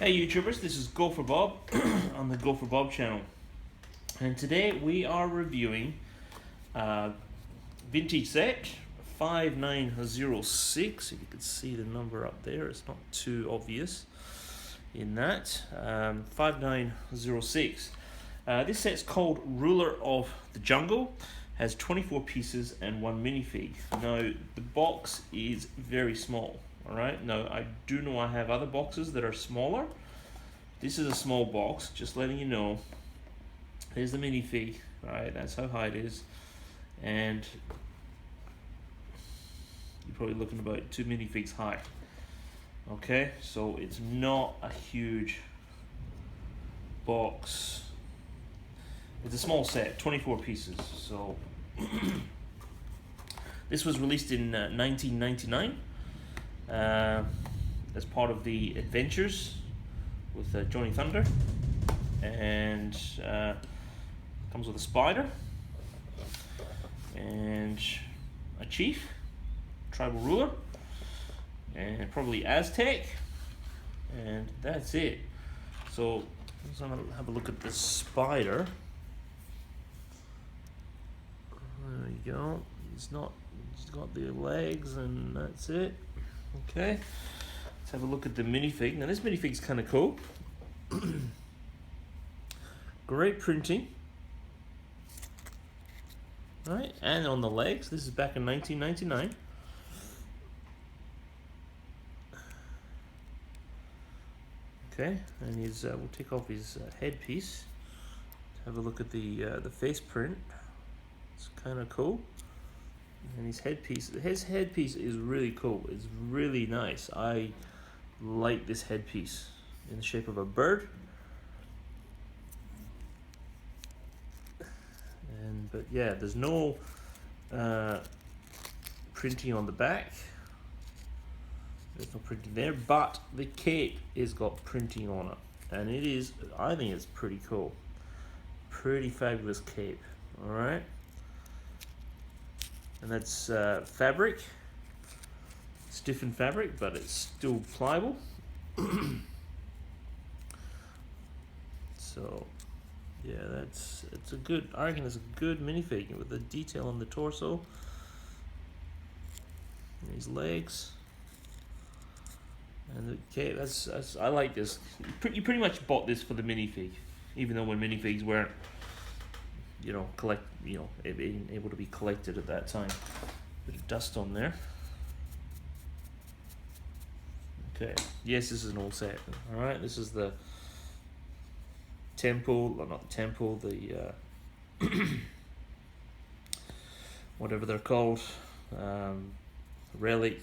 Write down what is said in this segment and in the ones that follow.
Hey YouTubers, this is Go for Bob on the Go for Bob channel, and today we are reviewing a vintage set 5906. If you can see the number up there, it's not too obvious in that. 5906. This set's called Ruler of the Jungle, has 24 pieces and one minifig. Now the box is very small. Alright, now I do know I have other boxes that are smaller. This is a small box, just letting you know. Here's the minifig, right? That's how high it is. And you're probably looking about 2 minifigs high. Okay, so it's not a huge box. It's a small set, 24 pieces. So this was released in 1999. As part of the Adventures with Johnny Thunder, and comes with a spider and a chief, tribal ruler, and probably Aztec, and that's it. So let's have a look at the spider. There you go. He's got the legs, and that's it. Okay, let's have a look at the minifig. Now this minifig's kind of cool. Great printing, right? And on the legs, this is back in 1999. Okay, and we'll take off his headpiece. Have a look at the face print. It's kind of cool. And his headpiece is really cool. It's really nice. I like this headpiece in the shape of a bird. But yeah, there's no printing on the back. There's no printing there, but the cape is got printing on it, and I think it's pretty cool. Pretty fabulous cape. All right. And that's fabric, stiffened fabric, but it's still pliable. So, yeah, I reckon it's a good minifig with the detail on the torso, and his legs, and the cape. I like this. You pretty much bought this for the minifig, even though when minifigs weren't, being able to be collected at that time. Bit of dust on there. Okay, yes, this is an old set. All right, this is the temple, or not the temple, the whatever they're called, relic.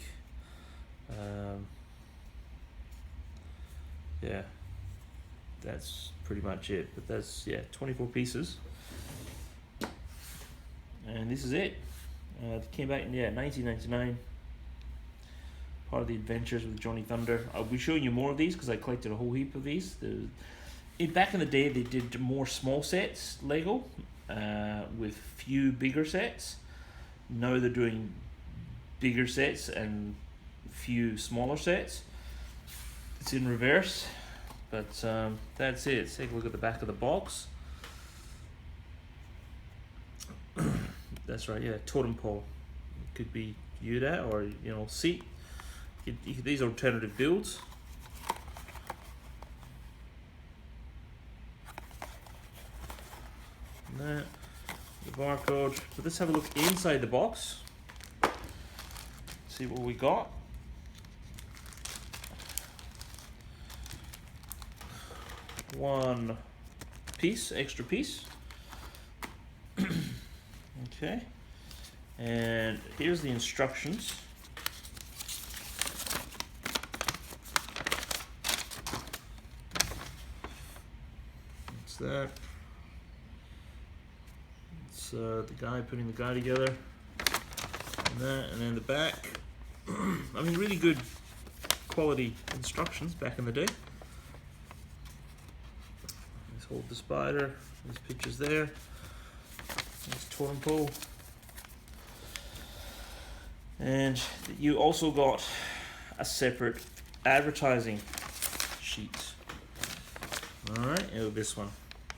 Yeah, that's pretty much it. But that's 24 pieces. And this is it. It came back in 1999. Part of the Adventures with Johnny Thunder. I'll be showing you more of these because I collected a whole heap of these. Back in the day, they did more small sets, Lego, with few bigger sets. Now they're doing bigger sets and few smaller sets. It's in reverse, but that's it. Let's take a look at the back of the box. That's right, yeah, totem pole. It could be you that, or seat. These are alternative builds. And that, the barcode. So let's have a look inside the box. See what we got. One piece, extra piece. Okay, and here's the instructions. What's that? It's the guy putting the guy together, and that, and then the back. I mean, really good quality instructions back in the day. Let's hold the spider. There's pictures there. There's totem pole. And you also got a separate advertising sheet. All right, oh, this one.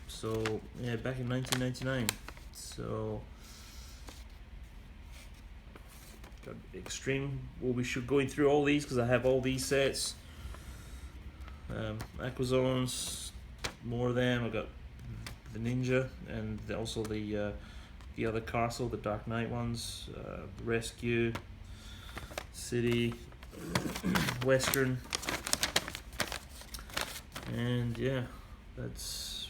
So yeah, back in 1999. So got Extreme. We'll be going through all these because I have all these sets. Aquazones, more of them. I got the Ninja and also the other castle, the Dark Knight ones. Rescue, City, Western, and yeah, that's.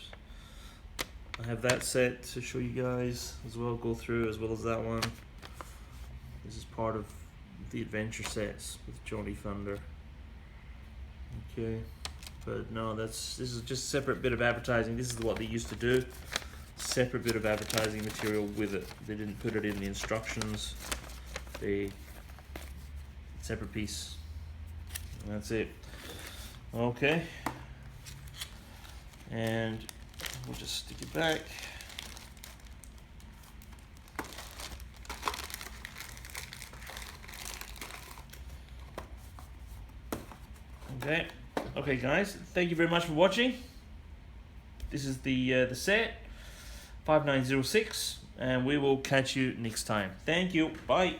I have that set to show you guys as well. Go through as well as that one. This is part of the adventure sets with Johnny Thunder. Okay. But no, this is just a separate bit of advertising. This is what they used to do. Separate bit of advertising material with it. They didn't put it in the instructions. Separate piece. And that's it. Okay. And we'll just stick it back. Okay. Okay, guys, thank you very much for watching. This is the set 5906, and we will catch you next time. Thank you. Bye.